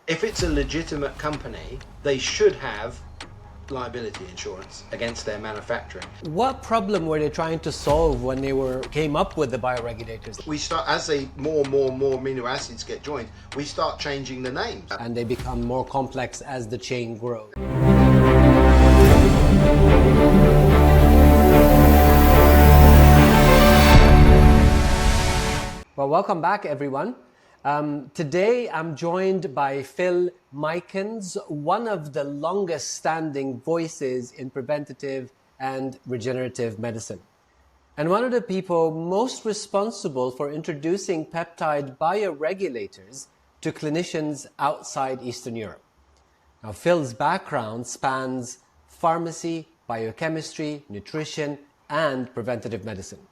if it's a legitimate company, they should have liability insurance against their manufacturing. What problem were they trying to solve when they came up with the bioregulators? We start, as more amino acids get joined, we start changing the names. And they become more complex as the chain grows. Well, welcome back, everyone. Today, I'm joined by Phil Micans, one of the longest standing voices in preventative and regenerative medicine, and one of the people most responsible for introducing peptide bioregulators to clinicians outside Eastern Europe. Now, Phil's background spans pharmacy, biochemistry, nutrition, and preventative medicine.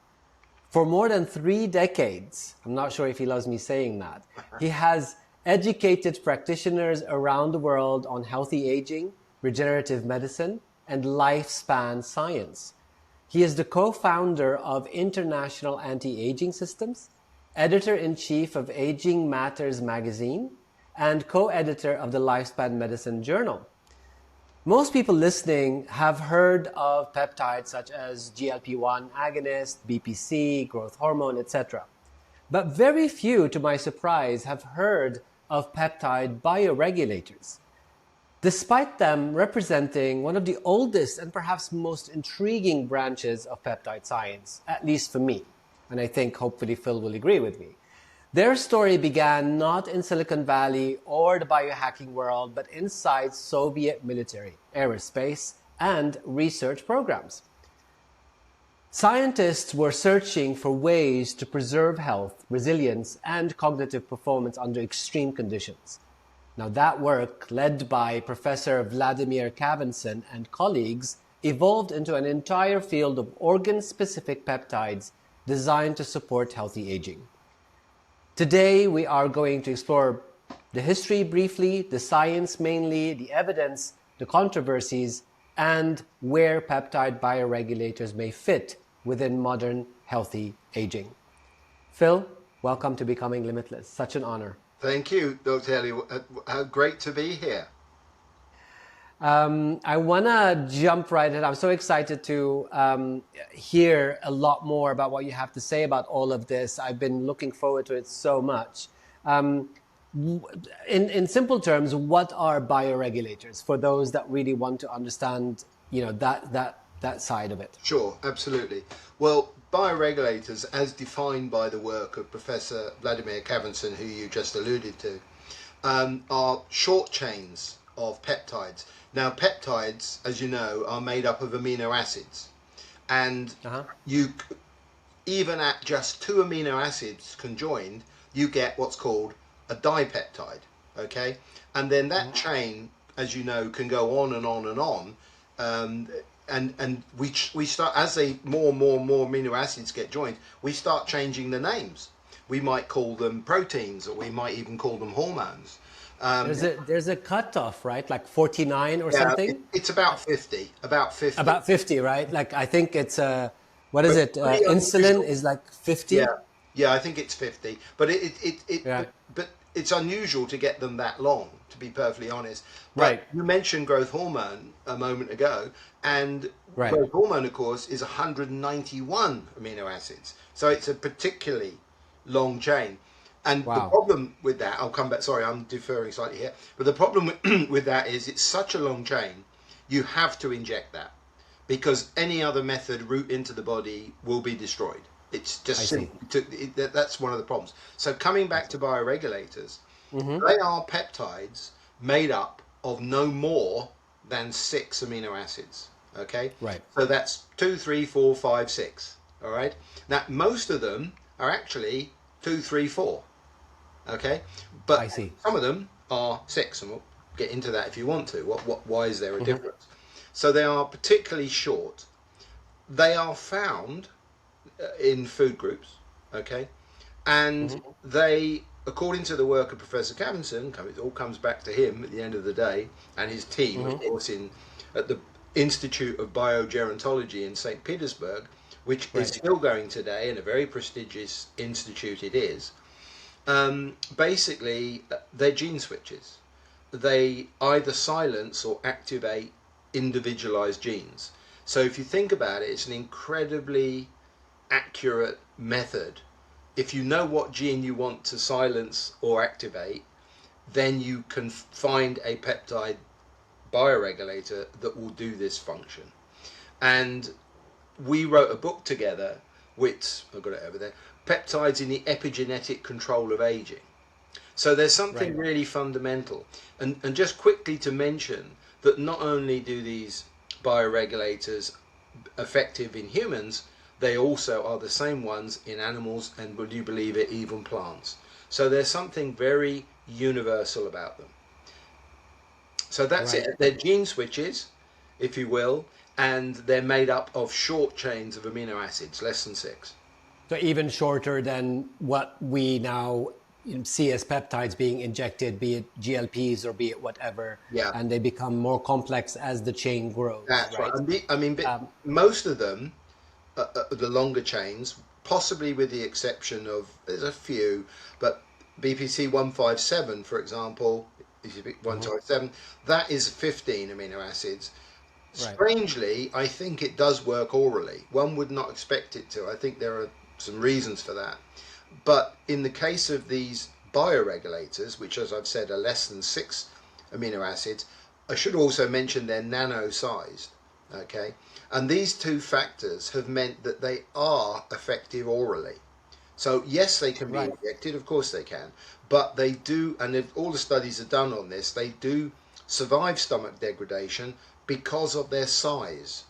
For more than 3 decades, I'm not sure if he loves me saying that, he has educated practitioners around the world on healthy aging, regenerative medicine, and lifespan science. He is the co-founder of International Anti-Aging Systems, editor-in-chief of Aging Matters magazine, and co-editor of the Lifespan Medicine Journal. Most people listening have heard of peptides such as GLP-1 agonist, BPC, growth hormone, etc. But very few, to my surprise, have heard of peptide bioregulators, despite them representing one of the oldest and perhaps most intriguing branches of peptide science, at least for me. And I think hopefully Phil will agree with me. Their story began not in Silicon Valley or the biohacking world, but inside Soviet military, aerospace, and research programs. Scientists were searching for ways to preserve health, resilience, and cognitive performance under extreme conditions. Now, that work, led by Professor Vladimir Kavanson and colleagues, evolved into an entire field of organ-specific peptides designed to support healthy aging. Today, we are going to explore the history briefly, the science mainly, the evidence, the controversies, and where peptide bioregulators may fit within modern healthy aging. Phil, welcome to Becoming Limitless. Such an honor. Thank you, Dr. Elie. Great to be here. I want to jump right in. I'm so excited to hear a lot more about what you have to say about all of this. I've been looking forward to it so much. In simple terms, what are bioregulators for those that really want to understand, that side of it? Sure, absolutely. Well, bioregulators, as defined by the work of Professor Vladimir Kavanson, who you just alluded to, are short chains of peptides. Now, peptides, as you know, are made up of amino acids, and you, even at just 2 amino acids conjoined, you get what's called a dipeptide. Okay, and then that chain, as you know, can go on and on and on, and we start, as more amino acids get joined, we start changing the names. We might call them proteins, or we might even call them hormones. There's a cutoff, right? Like 49 or something? It's about 50. About 50. About 50, right? Like, I think it's, what is it? Insulin is like 50? Yeah, I think it's 50. But but it's unusual to get them that long, to be perfectly honest. But right. You mentioned growth hormone a moment ago, and growth hormone, of course, is 191 amino acids. So it's a particularly long chain. And the problem with that, I'll come back, sorry, I'm deferring slightly here, but the problem with that is it's such a long chain, you have to inject that, because any other method, route into the body, will be destroyed. It's just that's one of the problems. So coming back to bioregulators, they are peptides made up of no more than 6 amino acids, okay? Right. So that's 2, 3, 4, 5, 6, all right? Now, most of them are actually 2, 3, 4. Okay, but some of them are 6, and we'll get into that if you want to. Why is there a difference? So they are particularly short. They are found in food groups, okay, and they, according to the work of Professor Kavanson, it all comes back to him at the end of the day, and his team, of course, at the Institute of Biogerontology in St. Petersburg, which is still going today, and a very prestigious institute it is. Basically, they're gene switches. they either silence or activate individualized genes. So if you think about it, it's an incredibly accurate method. If you know what gene you want to silence or activate, then you can find a peptide bioregulator that will do this function. And we wrote a book together, which I've got it over there, Peptides in the Epigenetic Control of Aging. So there's something really fundamental. And just quickly to mention that not only do these bioregulators effective in humans, they also are the same ones in animals, and would you believe it, even plants. So there's something very universal about them. So that's it. They're gene switches, if you will, and they're made up of short chains of amino acids, less than 6. So even shorter than what we now see as peptides being injected, be it GLPs or be it whatever, and they become more complex as the chain grows. That's right. I mean, most of them, the longer chains, possibly with the exception of, there's a few, but BPC 157, for example, 157, that is 15 amino acids. Strangely, I think it does work orally. One would not expect it to. I think there are some reasons for that. But in the case of these bioregulators, which, as I've said, are less than 6 amino acids, I should also mention they're nano-sized. Okay, and these two factors have meant that they are effective orally. So yes, they can be injected, of course they can, but they do, and if all the studies are done on this, they do survive stomach degradation because of their size.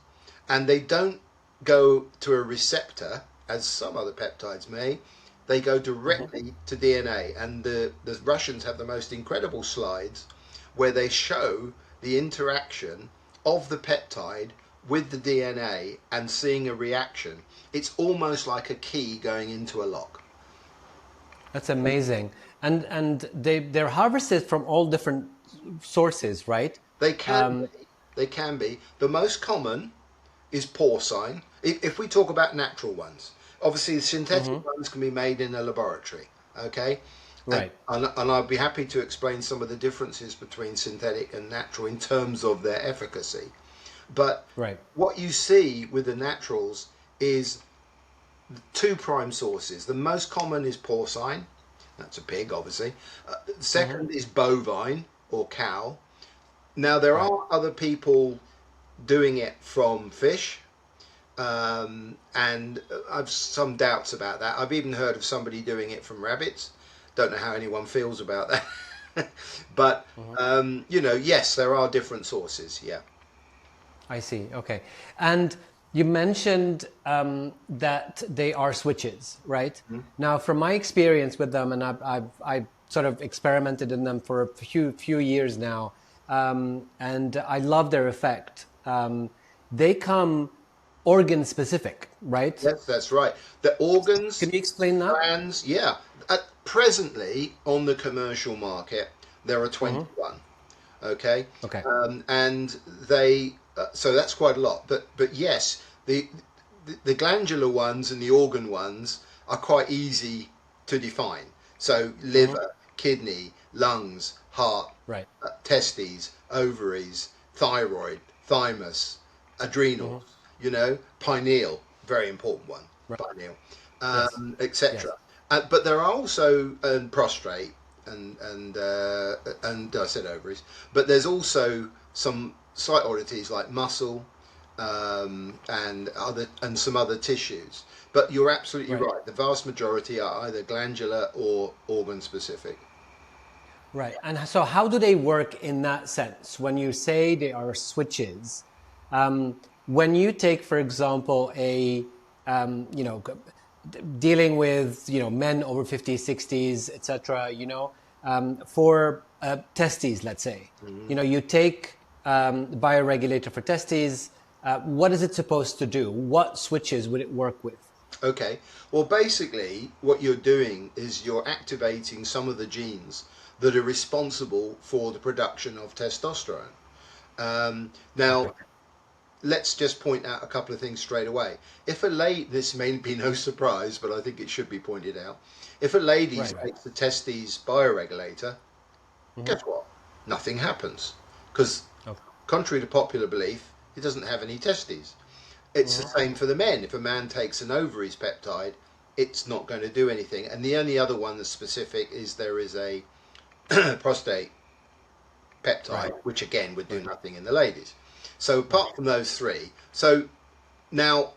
And they don't go to a receptor, as some other peptides may. They go directly to DNA. And the Russians have the most incredible slides where they show the interaction of the peptide with the DNA and seeing a reaction. It's almost like a key going into a lock. That's amazing. And they're harvested from all different sources, right? They can be. They can be. The most common is porcine. If we talk about natural ones, obviously the synthetic ones can be made in a laboratory. Okay. Right. And I'd be happy to explain some of the differences between synthetic and natural in terms of their efficacy. But what you see with the naturals is 2 prime sources. The most common is porcine. That's a pig, obviously. The second is bovine or cow. Now, there are other people doing it from fish, and I've some doubts about that. I've even heard of somebody doing it from rabbits. Don't know how anyone feels about that. But, you know, yes, there are different sources, I see, okay. And you mentioned that they are switches, right? Now, from my experience with them, and I've sort of experimented in them for a few years now, and I love their effect. They come organ specific, right? Yes, that's right. The organs. Can you explain that? Glands, yeah. Presently, on the commercial market, there are 21. Okay. Okay. And they. So that's quite a lot. But yes, the glandular ones and the organ ones are quite easy to define. So liver, kidney, lungs, heart, testes, ovaries, thyroid, thymus, adrenals, you know, pineal, very important one, pineal, etc. But there are also prostate and I said ovaries, but there's also some slight oddities like muscle and some other tissues. But you're absolutely right. The vast majority are either glandular or organ specific. Right. And so how do they work in that sense? When you say they are switches, when you take, for example, dealing with, men over 50s, 60s, etc., for testes, let's say, you take bioregulator for testes. What is it supposed to do? What switches would it work with? Okay. Well, basically, what you're doing is you're activating some of the genes that are responsible for the production of testosterone. Now, let's just point out a couple of things straight away. If a lady, this may be no surprise, but I think it should be pointed out. If a lady takes the testes bioregulator, guess what? nothing happens. Because, Okay. contrary to popular belief, he doesn't have any testes. It's the same for the men. If a man takes an ovaries peptide, it's not going to do anything. And the only other one that's specific is there is a prostate peptide, Right. which again would do Right. nothing in the ladies. So apart from those three, so now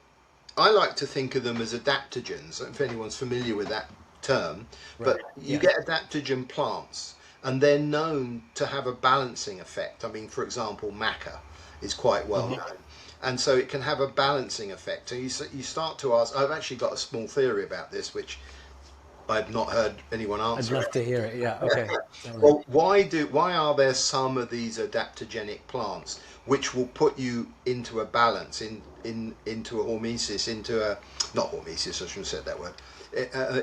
I like to think of them as adaptogens, if anyone's familiar with that term, but Right. you Yes. get adaptogen plants and they're known to have a balancing effect. I mean, for example, maca is quite well known. And so it can have a balancing effect. So you start to ask, I've actually got a small theory about this, which I've not heard anyone I'd answer. love to hear it. Yeah. Okay. Tell me. Well, why are there some of these adaptogenic plants which will put you into a balance, into a hormesis, into a not hormesis, I shouldn't have said that word,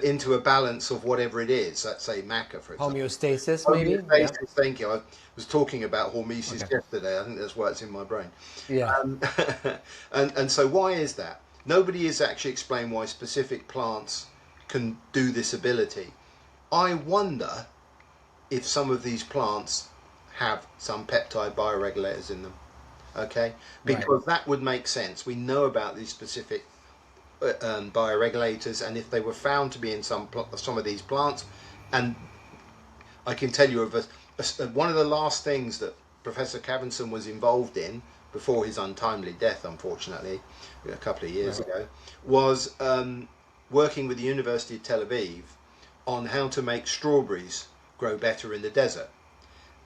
into a balance of whatever it is. Let's say maca, for example. Homeostasis, maybe. Yeah. Homeostasis. Thank you. I was talking about hormesis Okay. yesterday. I think that's why it's in my brain. Yeah. Um, and so why is that? Nobody has actually explained why specific plants can do this ability. I wonder if some of these plants have some peptide bioregulators in them. Okay, because that would make sense. We know about these specific bioregulators, and if they were found to be in some of these plants, and I can tell you of one of the last things that Professor Cavenson was involved in before his untimely death, unfortunately, a couple of years ago, was working with the University of Tel Aviv on how to make strawberries grow better in the desert.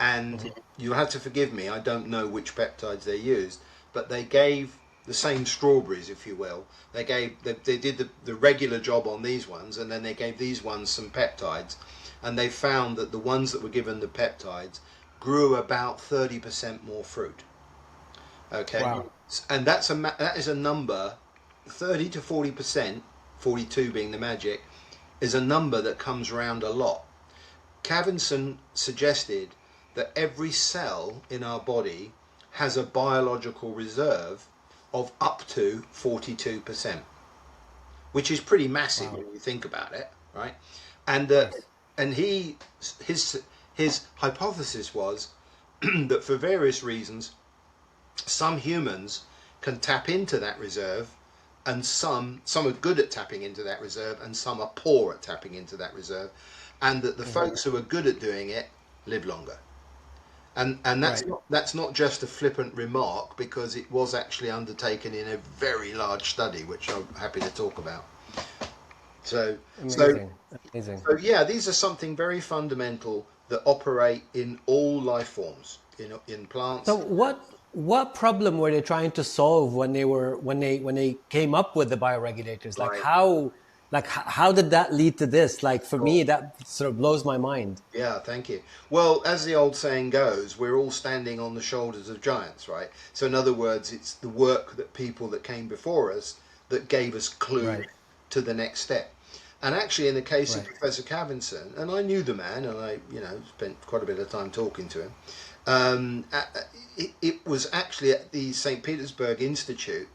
And you have to forgive me, I don't know which peptides they used, but they gave the same strawberries, if you will. They did the regular job on these ones, and then they gave these ones some peptides, and they found that the ones that were given the peptides grew about 30% more fruit. Okay, Wow. and that is a number, 30 to 40%, 42 being the magic, is a number that comes around a lot. Cavenson suggested that every cell in our body has a biological reserve of up to 42%, which is pretty massive when you think about it, right? And Yes. and his hypothesis was that for various reasons, some humans can tap into that reserve, and some are good at tapping into that reserve, and some are poor at tapping into that reserve, and that the folks who are good at doing it live longer. And that's not just a flippant remark, because it was actually undertaken in a very large study, which I'm happy to talk about. So Amazing. Amazing. so yeah, these are something very fundamental that operate in all life forms, in So plants. what problem were they trying to solve when they came up with the bioregulators? Right. How did that lead to this? Like for me, that sort of blows my mind. Yeah, thank you. Well, as the old saying goes, we're all standing on the shoulders of giants, right? So in other words, it's the work that people that came before us that gave us clues Right. to the next step. And actually, in the case of Right. Professor Cavenson, and I knew the man, and I, spent quite a bit of time talking to him. It was actually at the St. Petersburg Institute,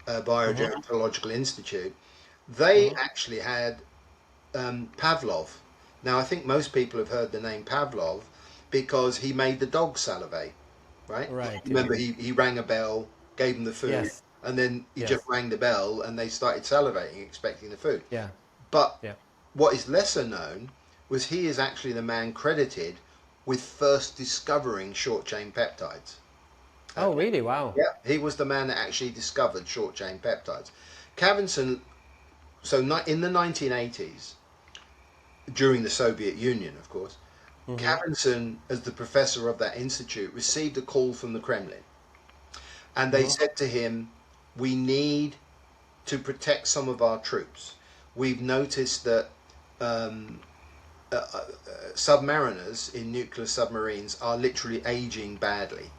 Biogerontological Institute. They actually had Pavlov. Now, I think most people have heard the name Pavlov because he made the dog salivate, right? Right. Remember, Yeah. he rang a bell, gave them the food, Yes. and then he Yes. just rang the bell and they started salivating, expecting the food. Yeah. But Yeah. what is lesser known was he is actually the man credited with first discovering short chain peptides. Oh, really? Wow. Yeah, he was the man that actually discovered short chain peptides. Cavenson, so in the 1980s, during the Soviet Union, of course, Cavenson, as the professor of that institute, received a call from the Kremlin. And they said to him, we need to protect some of our troops. We've noticed that submariners in nuclear submarines are literally aging badly.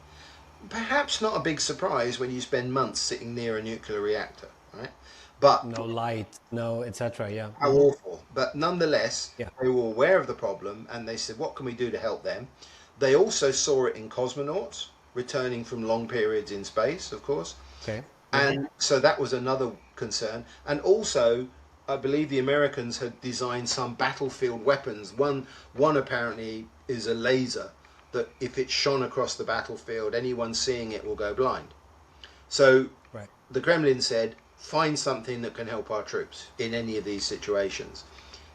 Perhaps not a big surprise when you spend months sitting near a nuclear reactor, right? But No light, no, etc. Yeah. how awful. But nonetheless, Yeah. they were aware of the problem and they said, what can we do to help them? They also saw it in cosmonauts returning from long periods in space, of course. Okay. And so that was another concern. And also, I believe the Americans had designed some battlefield weapons. One apparently is a laser that if it's shone across the battlefield, anyone seeing it will go blind. So Right. the Kremlin said, find something that can help our troops in any of these situations.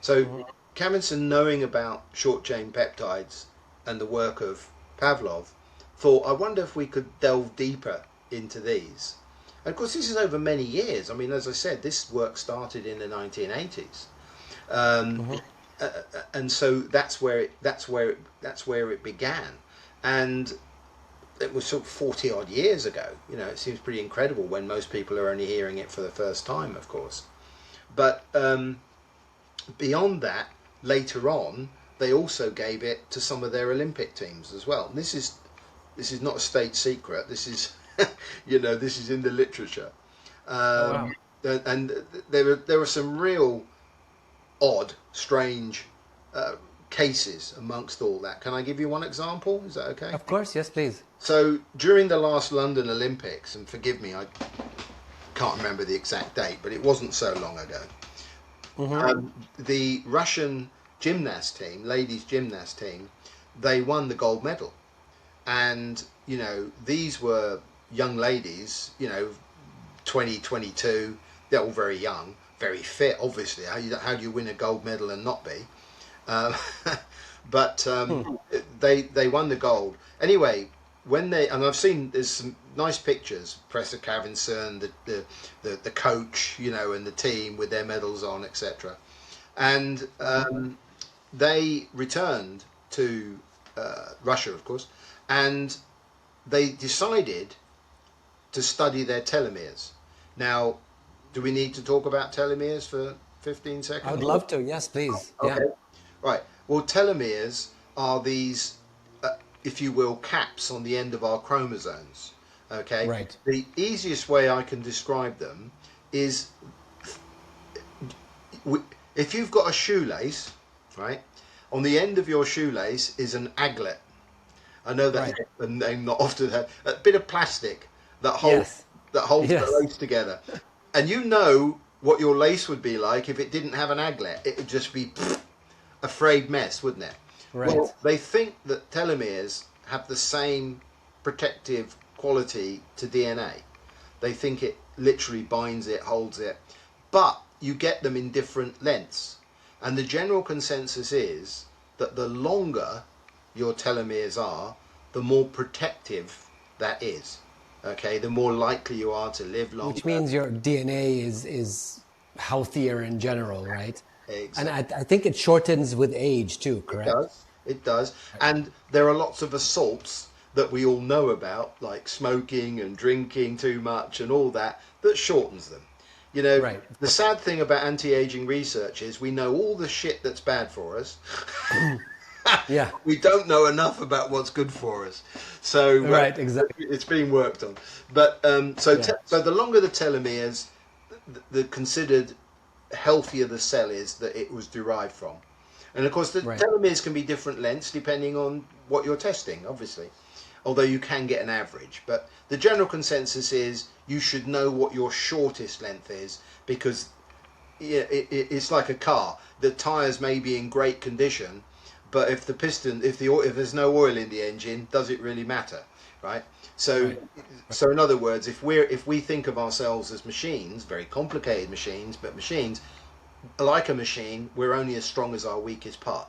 So Kamen-Son, knowing about short-chain peptides and the work of Pavlov, thought, I wonder if we could delve deeper into these. And of course, this is over many years. I mean, as I said, this work started in the 1980s, and so that's where it began, and it was sort of 40 odd years ago. You know, it seems pretty incredible when most people are only hearing it for the first time, of course. But beyond that, later on, they also gave it to some of their Olympic teams as well. And this is not a state secret. This is, you know, this is in the literature. Wow. And there were some real odd, strange cases amongst all that. Can I give you one example? Is that okay? Of course, yes, please. So during the last London Olympics, and forgive me, I can't remember the exact date, but it wasn't so long ago. The Russian gymnast team, ladies gymnast team, they won the gold medal. And, you know, these were young ladies, you know, 20, 22, they're all very young, very fit, obviously. How do you win a gold medal and not be? But they won the gold. Anyway, when they, and I've seen, there's some nice pictures, Professor Kamen-Son, the coach, you know, and the team with their medals on, etc. And they returned to Russia, of course, and they decided to study their telomeres. Now, do we need to talk about telomeres for 15 seconds? I would love to. Yes, please. Okay. Yeah. Right. Well, telomeres are these, if you will, caps on the end of our chromosomes. Okay. Right. The easiest way I can describe them is, if you've got a shoelace, right, on the end of your shoelace is an aglet. I know that's a name not often had. A bit of plastic that holds the lace together. And you know what your lace would be like if it didn't have an aglet. It would just be a frayed mess, wouldn't it? Right. Well, they think that telomeres have the same protective quality to DNA. They think it literally binds it, holds it. But you get them in different lengths. And the general consensus is that the longer your telomeres are, the more protective that is. Okay, the more likely you are to live longer. Which means your DNA is healthier in general, right? Exactly. And I think it shortens with age too, correct? It does. And there are lots of assaults that we all know about, like smoking and drinking too much and all that shortens them. You know, the sad thing about anti-aging research is we know all the shit that's bad for us. Yeah. We don't know enough about what's good for us. So exactly. It's being worked on. But so the longer the telomeres, the considered healthier the cell is that it was derived from. And of course the telomeres can be different lengths depending on what you're testing, obviously. Although you can get an average. But the general consensus is you should know what your shortest length is, because it's like a car. The tyres may be in great condition, but if there's no oil in the engine, does it really matter, right? So in other words, if we think of ourselves as machines, very complicated machines, but machines, like a machine, we're only as strong as our weakest part.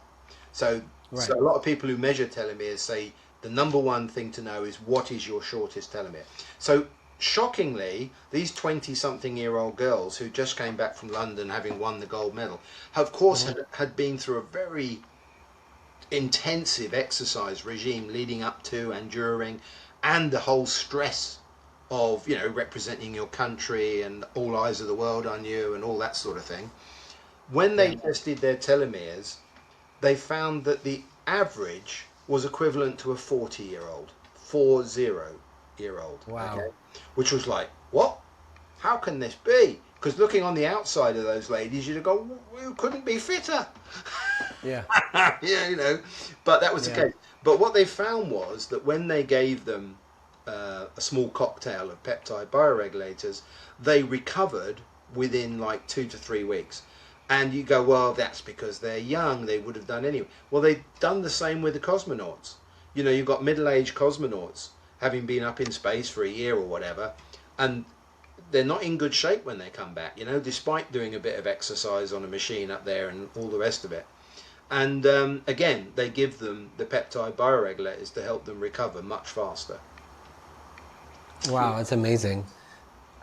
So a lot of people who measure telomeres say the number one thing to know is what is your shortest telomere. So shockingly, these 20-something-year-old girls who just came back from London having won the gold medal, of course had been through a very intensive exercise regime leading up to and during, and the whole stress of, you know, representing your country and all eyes of the world on you and all that sort of thing. When they tested their telomeres, they found that the average was equivalent to a 40-year-old. Wow. Okay? Which was like, what? How can this be? Because looking on the outside of those ladies, you'd go, you couldn't be fitter. Yeah. Yeah, you know, but that was the case. But what they found was that when they gave them a small cocktail of peptide bioregulators, they recovered within like 2 to 3 weeks. And you go, well, that's because they're young, they would have done anyway. Well, they'd done the same with the cosmonauts. You know, you've got middle-aged cosmonauts having been up in space for a year or whatever, and they're not in good shape when they come back, you know, despite doing a bit of exercise on a machine up there and all the rest of it. And again, they give them the peptide bioregulators to help them recover much faster. Wow, that's amazing.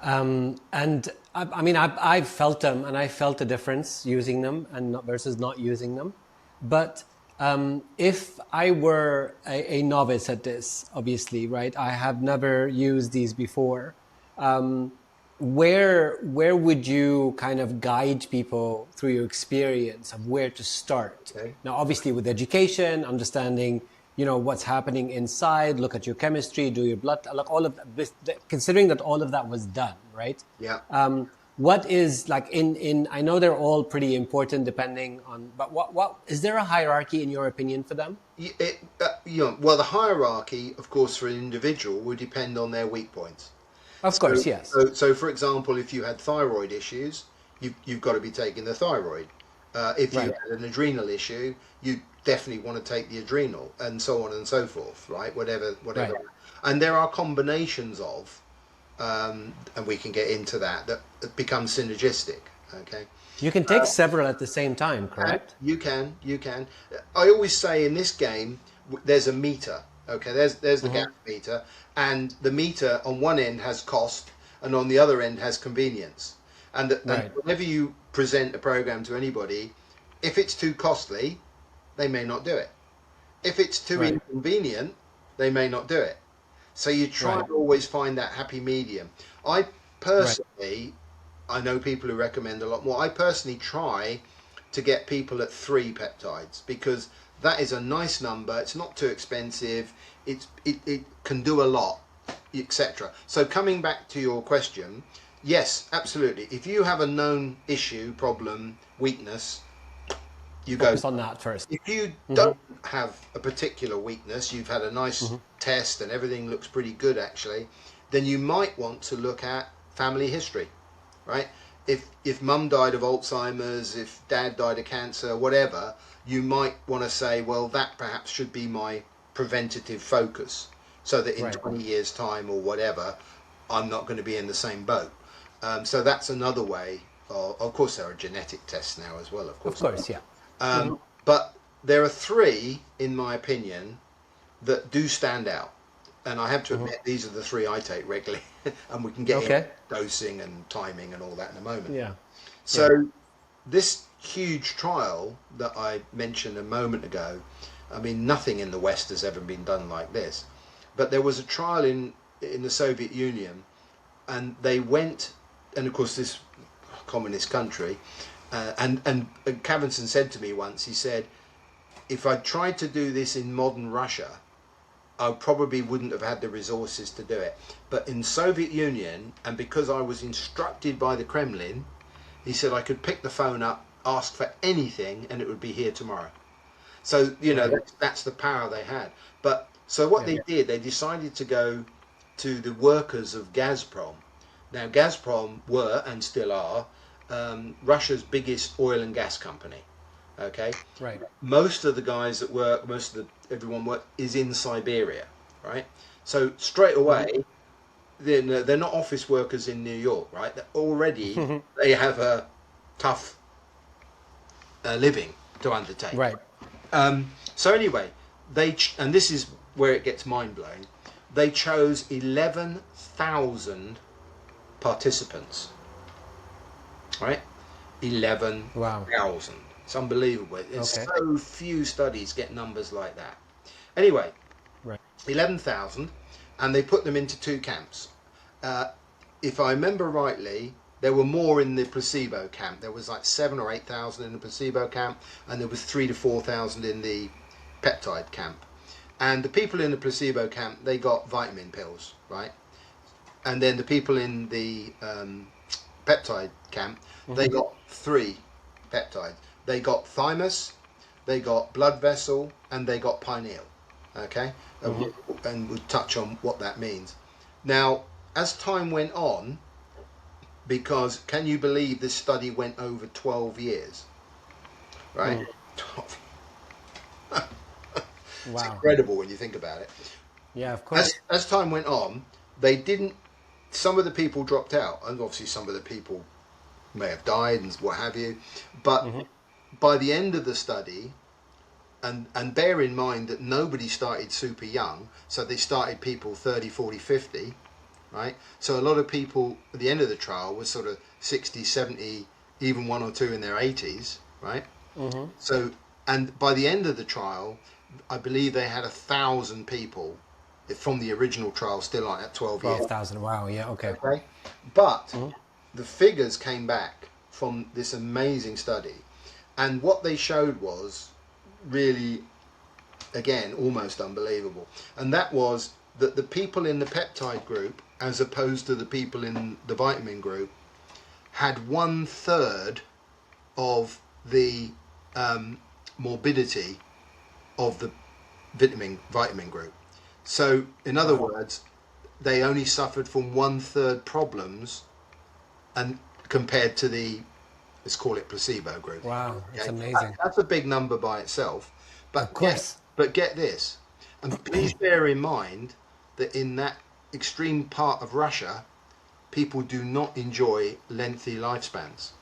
And I mean, I've felt them, and I felt a difference using them and not versus not using them. But if I were a novice at this, obviously, right? I have never used these before. Where would you kind of guide people through your experience of where to start? Okay. Now, obviously, with education, understanding, you know, what's happening inside, look at your chemistry, do your blood, like all of this, considering that all of that was done, right? Yeah. What is like I know they're all pretty important depending on, but what is there a hierarchy in your opinion for them? You know, well, the hierarchy, of course, for an individual would depend on their weak points. Of course, yes. So, for example, if you had thyroid issues, you've got to be taking the thyroid. If you Right. had an adrenal issue, you definitely want to take the adrenal, and so on and so forth, right? Whatever. Right. And there are combinations of, and we can get into that become synergistic. Okay. You can take several at the same time, correct? You can. I always say in this game, there's a meter. Okay, there's the gas meter, and the meter on one end has cost, and on the other end has convenience. And Right. whenever you present a program to anybody, if it's too costly, they may not do it. If it's too Right. inconvenient, they may not do it. So you try Right. to always find that happy medium. I personally, I know people who recommend a lot more. I personally try to get people at 3 peptides because that is a nice number. It's not too expensive. It can do a lot, etc. So coming back to your question, yes, absolutely. If you have a known issue, problem, weakness, you go Focus on that first. if you don't have a particular weakness, you've had a nice test and everything looks pretty good actually, then you might want to look at family history, right? If mum died of Alzheimer's, if dad died of cancer, whatever, you might want to say, well, that perhaps should be my preventative focus, so that in Right. 20 years' time or whatever, I'm not going to be in the same boat. So that's another way. Of course, there are genetic tests now as well, of course. Of course, yeah. But there are 3, in my opinion, that do stand out. And I have to admit, these are the 3 I take regularly. And we can get into dosing and timing and all that in a moment. Yeah. So this huge trial that I mentioned a moment ago, I mean, nothing in the West has ever been done like this. But there was a trial in the Soviet Union, and they went, and of course this communist country, and Cavenson said to me once, he said, if I tried to do this in modern Russia, I probably wouldn't have had the resources to do it. But in Soviet Union, and because I was instructed by the Kremlin, he said I could pick the phone up, ask for anything, and it would be here tomorrow. So, you know, that's the power they had. But so what they did, they decided to go to the workers of Gazprom. Now, Gazprom were, and still are, Russia's biggest oil and gas company. Okay, Right. most of the guys that work, everyone work is in Siberia, right? So straight away, they're not office workers in New York, right? They have a tough living to undertake. Right. So anyway, and this is where it gets mind blowing. They chose 11,000 participants, right? 11,000. Wow. It's unbelievable. There's Okay. so few studies get numbers like that. Anyway, Right. 11,000, and they put them into 2 camps. If I remember rightly, there were more in the placebo camp. There was like 7 or 8,000 in the placebo camp, and there was 3 to 4,000 in the peptide camp. And the people in the placebo camp, they got vitamin pills, right? And then the people in the peptide camp, they got 3 peptides. They got thymus, they got blood vessel, and they got pineal. Okay, and we'll touch on what that means. Now, as time went on, because can you believe this study went over 12 years, right? It's Wow. incredible when you think about it. Yeah, of course. As time went on, they didn't. Some of the people dropped out, and obviously some of the people may have died and what have you. But by the end of the study, and bear in mind that nobody started super young, so they started people 30, 40, 50, right? So a lot of people at the end of the trial was sort of 60, 70, even one or two in their 80s, right? So, and by the end of the trial, I believe they had 1,000 people from the original trial still on at 12 years. 12,000. Wow. Yeah. Okay. Okay, but the figures came back from this amazing study, and what they showed was really, again, almost unbelievable. And that was that the people in the peptide group, as opposed to the people in the vitamin group, had 1/3 of the morbidity of the vitamin group. So, in other words, they only suffered from 1/3 problems, and compared to the, let's call it, placebo group. Wow. That's Okay? amazing. That's a big number by itself. But Of course. but get this, and please bear in mind that in that extreme part of Russia, people do not enjoy lengthy lifespans,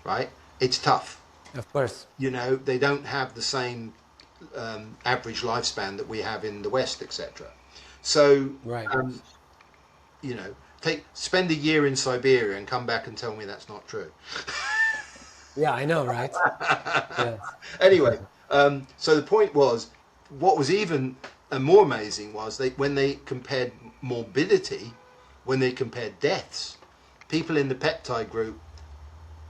right? It's tough. Of course. You know, they don't have the same average lifespan that we have in the West, etc. So, Right. you know, spend a year in Siberia and come back and tell me that's not true. Yeah, I know, right? Yes. Anyway, so the point was, what was even more amazing was when they compared morbidity, when they compared deaths, people in the peptide group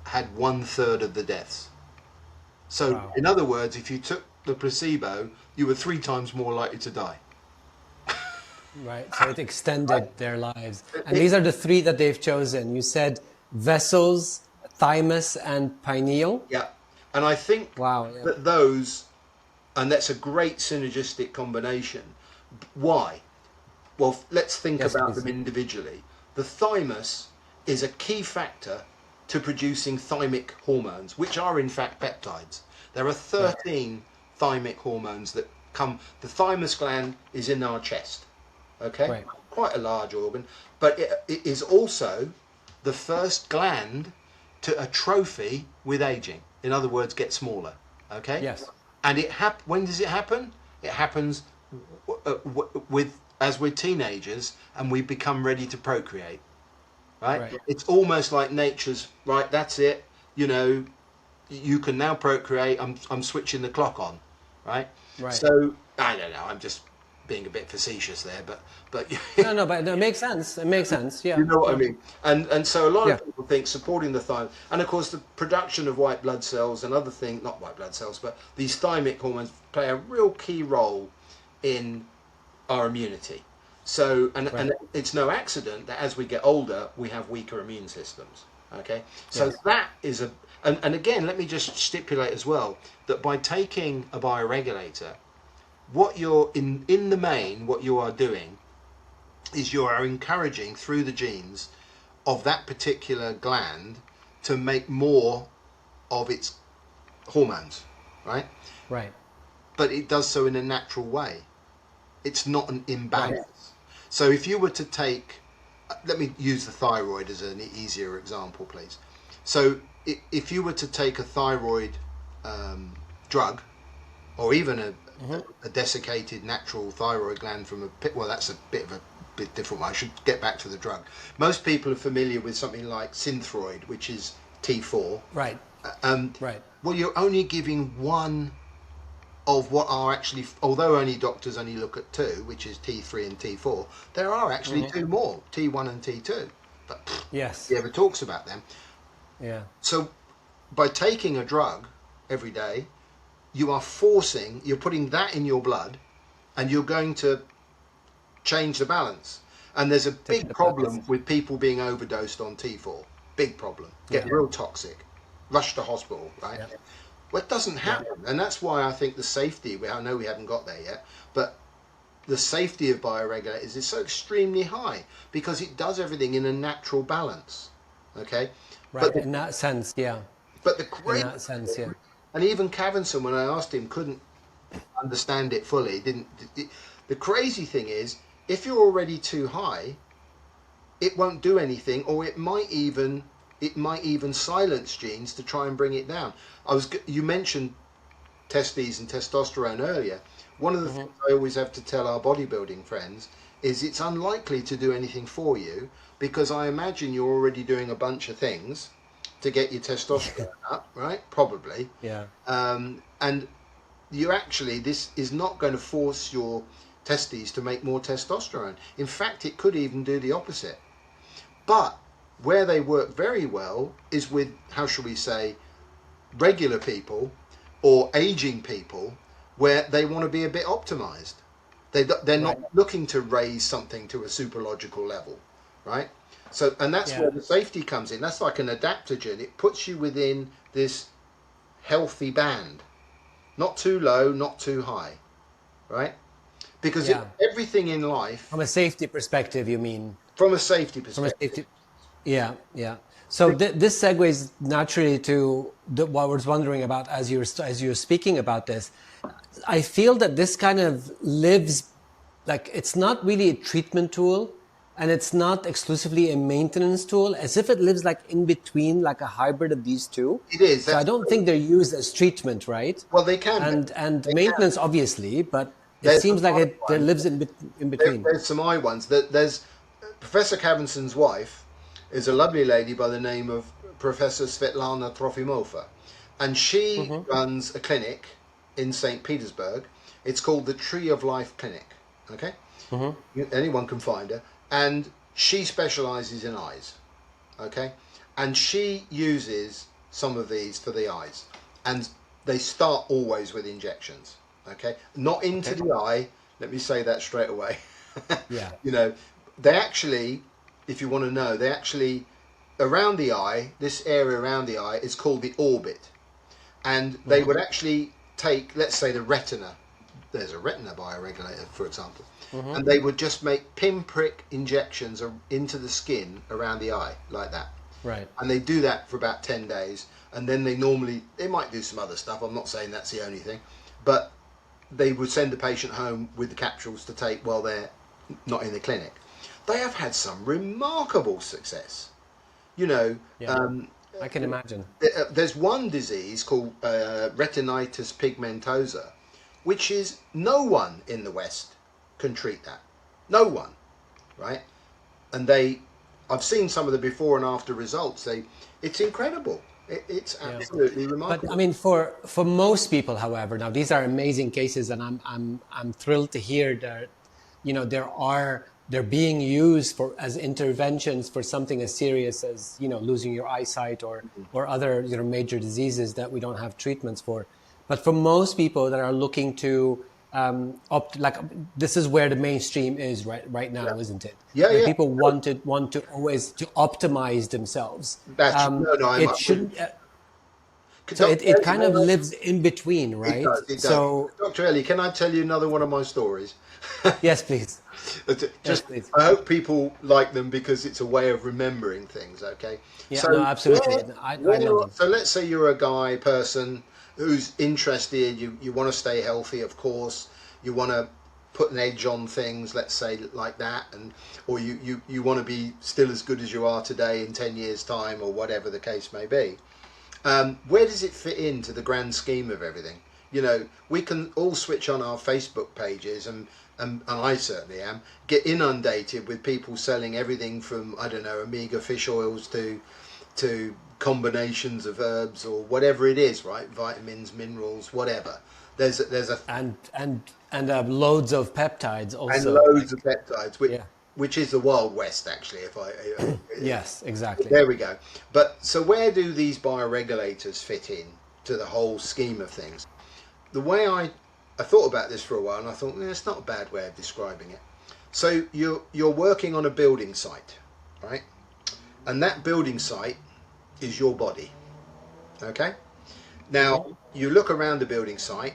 had 1/3 of the deaths. So, Wow. in other words, if you took the placebo, you were 3 times more likely to die. Right. So it extended their lives. And these are the three that they've chosen. You said vessels, thymus, and pineal. Yeah, and I think Wow. Yeah. that those, and that's a great synergistic combination. Why? Well, let's think Yes, about please. them individually. The thymus is a key factor to producing thymic hormones, which are in fact peptides. There are 13 thymic hormones that come. The thymus gland is in our chest, okay? Right. Quite a large organ, but it is also the first gland to atrophy with aging. In other words, get smaller, okay? Yes. And when does it happen? It happens as we're teenagers and we become ready to procreate, right? It's almost like nature's, right, that's it, you know, you can now procreate, I'm switching the clock on, right? Right. So, I don't know, I'm just being a bit facetious there, but No, but it makes sense. It makes sense. Yeah. you know what I mean? And so a lot Yeah. of people think supporting the thymus, and of course the production of white blood cells and other things, not white blood cells, but these thymic hormones play a real key role in our immunity. So, and it's no accident that as we get older, we have weaker immune systems. Okay? So Yes. that is and again, let me just stipulate as well, that by taking a bioregulator, what you're, in the main, what you are doing is you are encouraging through the genes of that particular gland to make more of its hormones, right? Right. But it does so in a natural way. It's not an imbalance. So if you were to take, let me use the thyroid as an easier example, please. So if you were to take a thyroid drug, or even a desiccated natural thyroid gland from a pit, well, that's a bit different one. I should get back to the drug. Most people are familiar with something like Synthroid, which is T4. Right. Right. Well, you're only giving one of what are actually, although only doctors only look at two, which is T3 and T4, there are actually two more, T1 and T2. But Yes. he ever talks about them. Yeah. So by taking a drug every day, you're putting that in your blood, and you're going to change the balance. And there's a big problem with people being overdosed on T4. Big problem. Get real toxic. Rush to hospital, right? Yeah. Well, it doesn't happen. And that's why I think the safety, I know we haven't got there yet, but the safety of bioregulators is so extremely high because it does everything in a natural balance. Okay? Right, in that sense, yeah. But the great, in that sense, yeah. And even Cavenson, when I asked him, couldn't understand it fully. The crazy thing is, if you're already too high, it won't do anything, or it might even silence genes to try and bring it down. You mentioned testes and testosterone earlier. One of the things I always have to tell our bodybuilding friends is it's unlikely to do anything for you, because I imagine you're already doing a bunch of things to get your testosterone up, right? Probably. Yeah. And this is not going to force your testes to make more testosterone. In fact, it could even do the opposite. But where they work very well is with, how shall we say, regular people or aging people, where they want to be a bit optimized. They're not looking to raise something to a superlogical level, right? So, and that's where the safety comes in. That's like an adaptogen. It puts you within this healthy band, not too low, not too high, right? Because everything in life, From a safety perspective, you mean? from a safety From a perspective, safety, yeah, yeah. So this segues naturally to what I was wondering about as you were speaking about this. I feel that this kind of lives, like, it's not really a treatment tool, and it's not exclusively a maintenance tool, as if it lives like in between, like a hybrid of these two. it is. So I don't think they're used as treatment, right? Well, they can be. And They maintenance, can. obviously, but it There's seems some like eye it lives ones. in between. There's some eye ones. There's Professor Cavanson's wife is a lovely lady by the name of Professor Svetlana Trofimova, and she runs a clinic in St. Petersburg. It's called the Tree of Life Clinic. Okay, anyone can find her, and she specialises in eyes. Okay, and she uses some of these for the eyes, and they start always with injections. Okay, not into the eye. Let me say that straight away. Yeah. You know, they actually, if you want to know, they actually, around the eye, this area around the eye is called the orbit, and they would actually take, let's say, the retina. There's a retina bioregulator, for example, and they would just make pinprick injections into the skin around the eye like that. Right. And they do that for about 10 days, and then they might do some other stuff. I'm not saying that's the only thing, but they would send the patient home with the capsules to take while they're not in the clinic. They have had some remarkable success. You know, I can imagine. there's one disease called retinitis pigmentosa, which is, no one in the West can treat that. No one, right? And I've seen some of the before and after results. It's incredible. It's absolutely remarkable. But I mean, for most people, however, now these are amazing cases, and I'm thrilled to hear that, you know, they're being used as interventions for something as serious as, you know, losing your eyesight or other, you know, major diseases that we don't have treatments for. But for most people that are looking to this is where the mainstream is right now, isn't it? Yeah, Where yeah. people want to always to optimize themselves. That's no. It shouldn't. So it kind of lives in between, right? It does. So, Dr. Elie, can I tell you another one of my stories? yes, please. Just, please. I hope people like them because it's a way of remembering things. Okay. Yeah, So no, absolutely. I love them. So let's say you're a person who's interested. You want to stay healthy, of course. You want to put an edge on things, let's say, like that, or you want to be still as good as you are today in 10 years' time, or whatever the case may be. Where does it fit into the grand scheme of everything? You know, we can all switch on our Facebook pages, and I certainly get inundated with people selling everything from, I don't know, omega fish oils to combinations of herbs or whatever it is, right? Vitamins, minerals, whatever. There's a and loads of peptides also, and loads of peptides, which is the Wild West, actually. Yes, exactly. There we go. But so where do these bioregulators fit in to the whole scheme of things? The way I thought about this for a while, and I thought, it's not a bad way of describing it. So you're working on a building site, right? And that building site is your body. Okay? Now, you look around the building site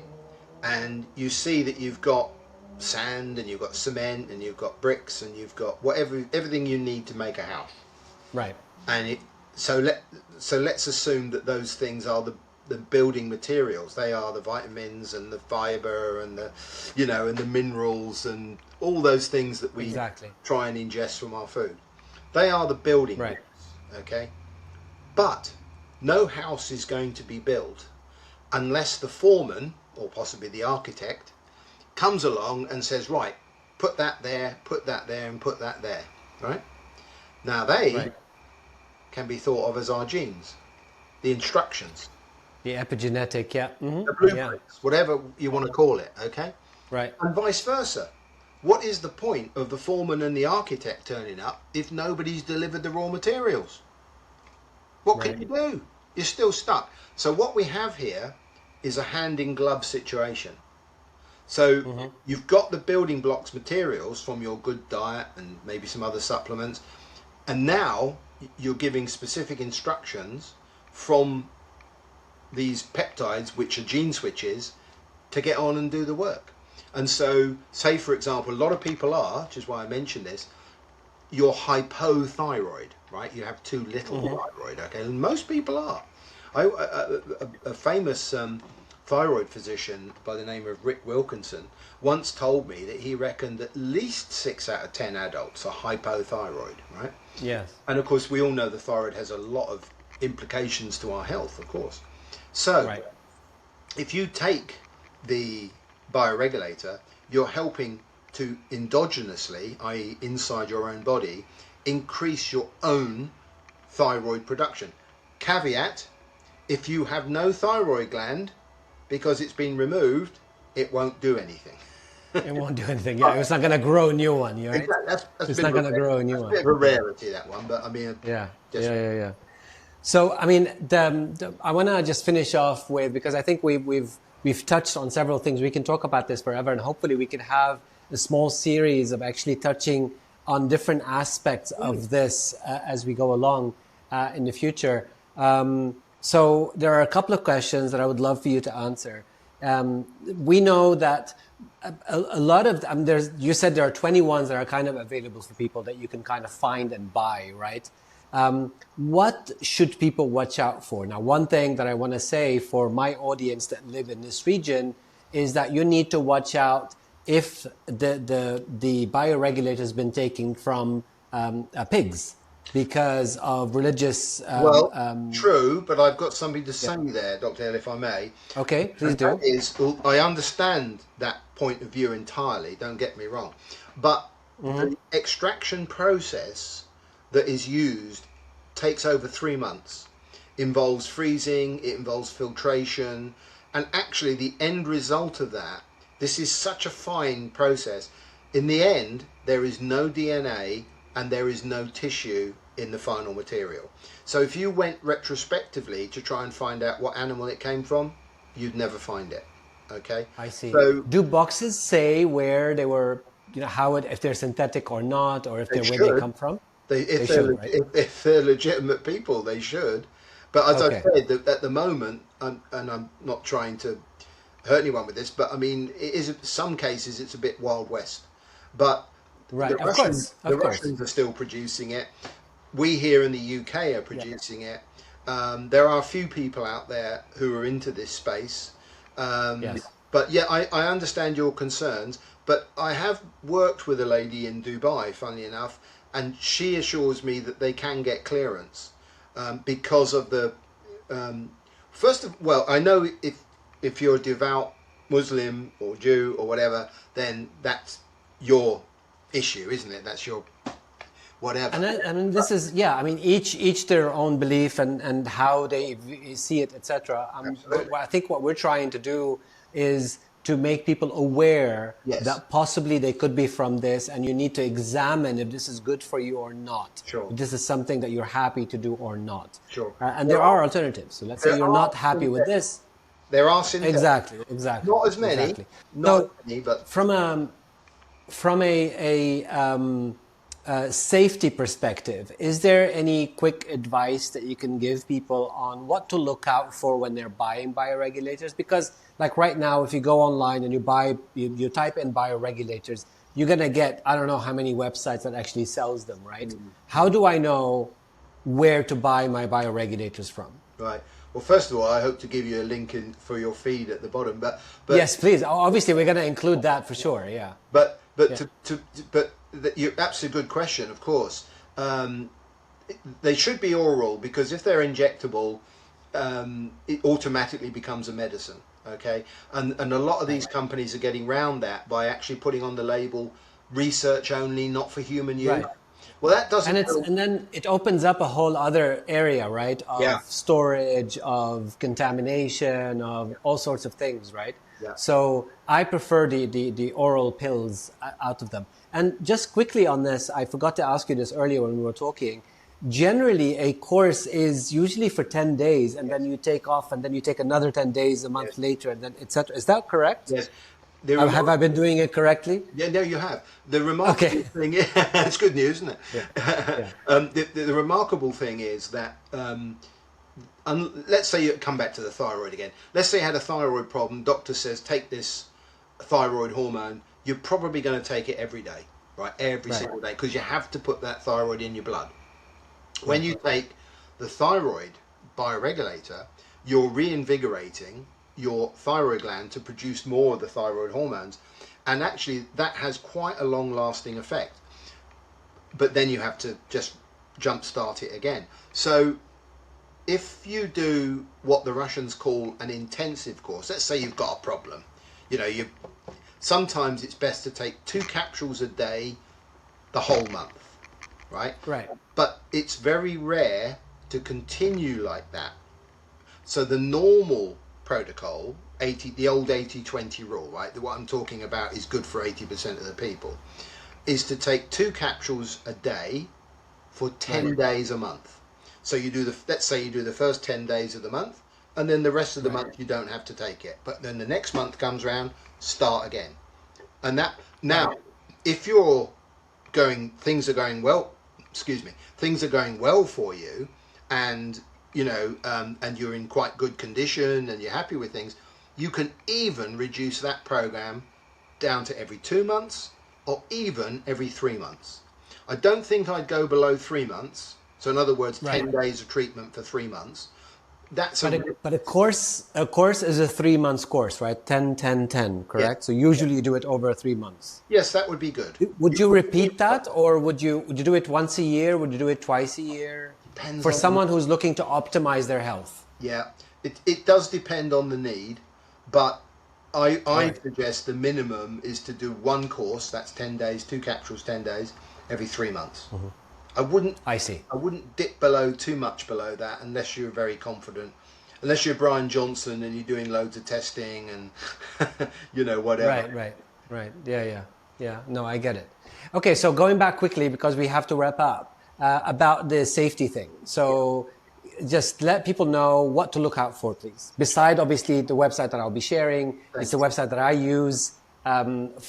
and you see that you've got sand, and you've got cement, and you've got bricks, and you've got everything you need to make a house. Right. And so let's assume that those things are the building materials. They are the vitamins and the fiber and the, and the minerals and all those things that we try and ingest from our food. They are the building blocks, okay? But no house is going to be built unless the foreman, or possibly the architect, comes along and says, right, put that there, and put that there, right? Now they can be thought of as our genes, the instructions. The epigenetic, The blueprints, whatever you want to call it, okay? Right. And vice versa. What is the point of the foreman and the architect turning up if nobody's delivered the raw materials? What can you do? You're still stuck. So what we have here is a hand-in-glove situation. So you've got the building blocks materials from your good diet and maybe some other supplements, and now you're giving specific instructions from these peptides, which are gene switches, to get on and do the work. And so, say for example, a lot of people are, which is why I mentioned this, you're hypothyroid, right? You have too little thyroid, okay? And most people are. A famous thyroid physician by the name of Rick Wilkinson once told me that he reckoned at least 6 out of 10 adults are hypothyroid, right? Yes. And of course, we all know the thyroid has a lot of implications to our health, of course. So, if you take the bioregulator, you're helping to endogenously, i.e. inside your own body, increase your own thyroid production. Caveat, if you have no thyroid gland, because it's been removed, it won't do anything. It won't do anything. Yeah, it's not going to grow a new one. Right? Exactly. It's not going to grow a new one. It's a bit of a rarity, that one, but I mean... Yeah. So, I mean, I want to just finish off with, because I think we've touched on several things. We can talk about this forever, and hopefully we can have a small series of actually touching on different aspects of this as we go along in the future. So there are a couple of questions that I would love for you to answer. We know that a lot of you said there are 20 ones that are kind of available for people that you can kind of find and buy, right? What should people watch out for? Now, one thing that I want to say for my audience that live in this region is that you need to watch out if the bioregulator has been taken from pigs because of religious... true, but I've got something to say there, Dr. Elie, if I may. Okay, please do. I understand that point of view entirely, don't get me wrong, but the extraction process that is used takes over 3 months, involves freezing, it involves filtration, and actually the end result of that, this is such a fine process. In the end, there is no DNA and there is no tissue in the final material. So if you went retrospectively to try and find out what animal it came from, you'd never find it. Okay? I see. So, do boxes say where they were, if they're synthetic or not, or if they're where they come from? If they're legitimate people, they should. But as I said, at the moment, and I'm not trying to hurt anyone with this, but I mean, it is some cases it's a bit Wild West. But the Russians are still producing it. We here in the UK are producing it. There are a few people out there who are into this space. But yeah, I understand your concerns. But I have worked with a lady in Dubai, funnily enough, and she assures me that they can get clearance because of the... I know if you're a devout Muslim or Jew or whatever, then that's your issue, isn't it? That's your whatever. And this is, each their own belief and how they see it, etc. I think what we're trying to do is to make people aware that possibly they could be from this, and you need to examine if this is good for you or not. Sure. If this is something that you're happy to do or not. Sure. And there are alternatives. So let's say you're not happy with this. There are synthetics. Exactly. Not as many. Exactly. Not as many, but from a safety perspective, is there any quick advice that you can give people on what to look out for when they're buying bioregulators? Because like right now, if you go online and you type in bioregulators, you're going to get, I don't know how many websites that actually sells them, right? How do I know where to buy my bioregulators from? Right. Well, first of all, I hope to give you a link in for your feed at the bottom, but Yes, please. Obviously, we're going to include that for sure. Yeah. but Yeah. you're absolutely good question. Of course, they should be oral because if they're injectable, it automatically becomes a medicine. Okay, and a lot of these companies are getting around that by actually putting on the label research only, not for human use. Right. Well, that doesn't. And then it opens up a whole other area, right? Yeah. Of storage, of contamination, of all sorts of things, right? Yeah. So I prefer the oral pills out of them. And just quickly on this, I forgot to ask you this earlier when we were talking. Generally, a course is usually for 10 days, and then you take off, and then you take another 10 days a month Yes. later, and then etc. Is that correct? Yes. Have I been doing it correctly? Yeah, no, you have. The remarkable thing is, it's good news, isn't it? Yeah. The remarkable thing is that, let's say you come back to the thyroid again. Let's say you had a thyroid problem. Doctor says, take this thyroid hormone. You're probably going to take it every day, right? Every single day, because you have to put that thyroid in your blood. When you take the thyroid bioregulator, you're reinvigorating your thyroid gland to produce more of the thyroid hormones, and actually that has quite a long lasting effect, but then you have to just jump start it again. So if you do what the Russians call an intensive course, let's say you've got a problem, sometimes it's best to take 2 capsules a day the whole month, right? But it's very rare to continue like that. So the normal protocol, the old 80-20 rule, right? What I'm talking about is good for 80% of the people, is to take 2 capsules a day for 10 days a month. So let's say you do the first 10 days of the month, and then the rest of the month you don't have to take it. But then the next month comes around, start again. And that now, if things are going well, things are going well for you, and and you're in quite good condition and you're happy with things, you can even reduce that program down to every 2 months or even every 3 months. I don't think I'd go below 3 months. So in other words, 10 days of treatment for 3 months. But a course is a 3 months course, right? 10, 10, 10, correct? Yes. So usually you do it over 3 months. Yes, that would be good. Would you repeat that, or would you do it once a year? Would you do it twice a year? Depends for on someone who's looking to optimize their health. Yeah, it does depend on the need, but I suggest the minimum is to do 1 course, that's 10 days, 2 capsules, 10 days, every 3 months. I wouldn't dip too much below that unless you're very confident. Unless you're Brian Johnson and you're doing loads of testing and whatever. Right. Yeah. No, I get it. Okay, so going back quickly because we have to wrap up about the safety thing. So just let people know what to look out for, please. Beside obviously the website that I'll be sharing, it's the website that I use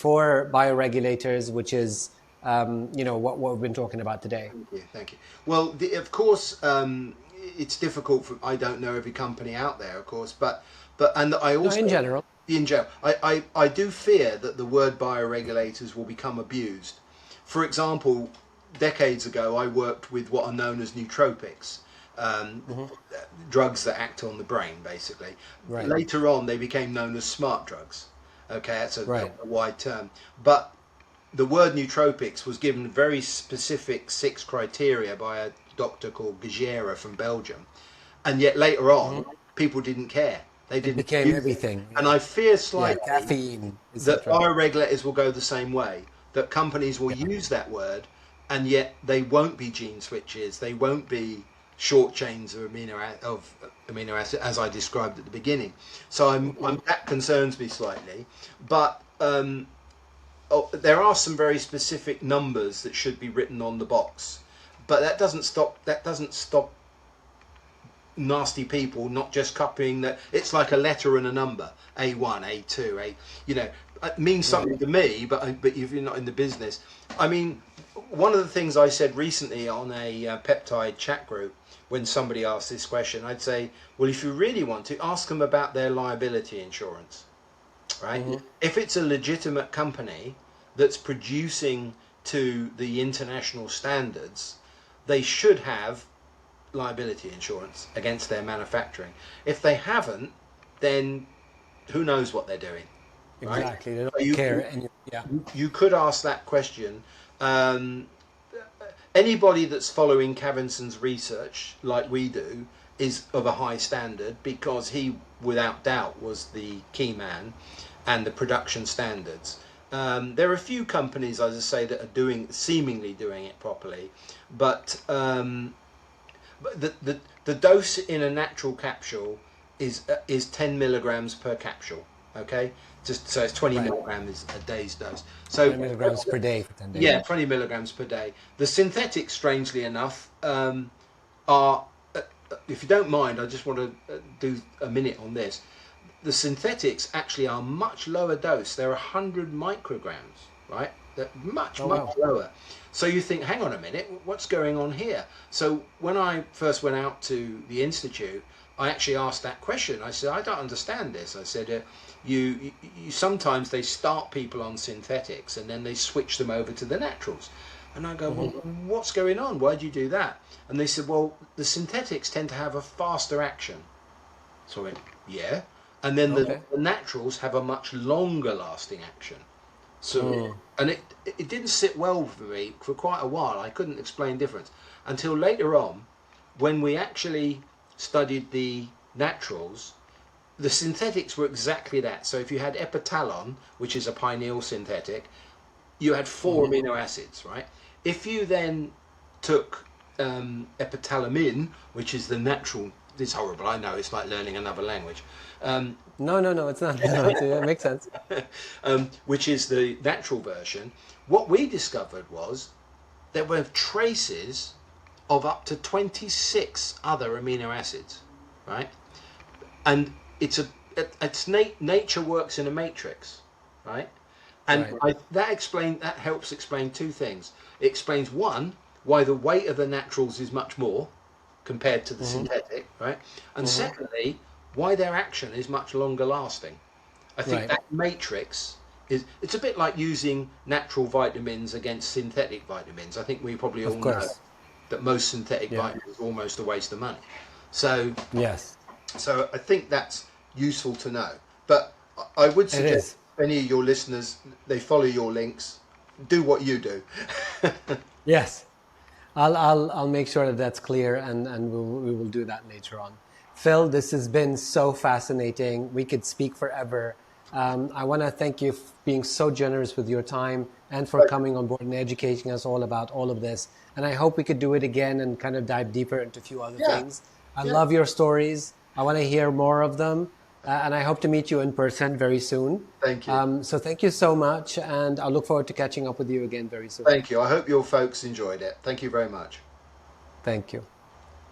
for bioregulators, which is what we've been talking about today. Thank you. Well, of course, it's difficult for, I don't know every company out there, of course, but I also in general, I do fear that the word bioregulators will become abused. For example, decades ago, I worked with what are known as nootropics, drugs that act on the brain, basically. Later on, they became known as smart drugs. Okay, that's a wide term, but the word nootropics was given very specific 6 criteria by a doctor called Gagera from Belgium, and yet later on people didn't care. They didn't. It became everything. And I fear slightly caffeine, that bioregulators will go the same way. That companies will use that word, and yet they won't be gene switches. They won't be short chains of amino acid, as I described at the beginning. So that concerns me slightly, but. There are some very specific numbers that should be written on the box, but that doesn't stop nasty people not just copying that. It's like a letter and a number, A1, A2, it means something to me, but if you're not in the business, I mean, one of the things I said recently on a peptide chat group, when somebody asked this question, I'd say, well, if you really want to, ask them about their liability insurance. Right? If it's a legitimate company that's producing to the international standards, they should have liability insurance against their manufacturing. If they haven't, then who knows what they're doing? Right? Exactly. They don't care. And yeah. You could ask that question. Anybody that's following Cavinson's research, like we do, is of a high standard, because he, without doubt, was the key man and the production standards. There are a few companies, as I say, that are seemingly doing it properly, but the dose in a natural capsule is 10 milligrams per capsule. Okay, just so it's 20 milligrams a day's dose. So 20 milligrams per day for 10 days. Yeah, 20 milligrams per day. The synthetics, strangely enough, are, if you don't mind, I just want to do a minute on this. The synthetics actually are much lower dose. They're 100 micrograms, right? They're much lower. So you think, hang on a minute, what's going on here? So when I first went out to the Institute, I actually asked that question. I said, I don't understand this. I said, you sometimes they start people on synthetics and then they switch them over to the naturals. And I go, well, what's going on? Why do you do that? And they said, well, the synthetics tend to have a faster action. So I went, yeah. And then the naturals have a much longer lasting action. So, and it didn't sit well for me for quite a while. I couldn't explain difference until later on, when we actually studied the naturals. The synthetics were exactly that. So if you had epitalon, which is a pineal synthetic, you had 4 amino acids, right? If you then took epitalamin, which is the natural, it's horrible, I know, it's like learning another language. No, it's not. No, it makes sense. Which is the natural version. What we discovered was there were traces of up to 26 other amino acids, right? And nature works in a matrix, right? And that helps explain two things. It explains, one, why the weight of the naturals is much more compared to the synthetic, right? And secondly, why their action is much longer lasting. I think that matrix it's a bit like using natural vitamins against synthetic vitamins. I think we probably all know that most synthetic vitamins are almost a waste of money. So so I think that's useful to know. But I would suggest any of your listeners, they follow your links, do what you do. Yes, I'll make sure that that's clear, and we will do that later on. Phil, this has been so fascinating. We could speak forever. I want to thank you for being so generous with your time and for coming on board and educating us all about all of this. And I hope we could do it again and kind of dive deeper into a few other things. I love your stories. I want to hear more of them. And I hope to meet you in person very soon. Thank you. So thank you so much. And I look forward to catching up with you again very soon. Thank you. I hope your folks enjoyed it. Thank you very much. Thank you.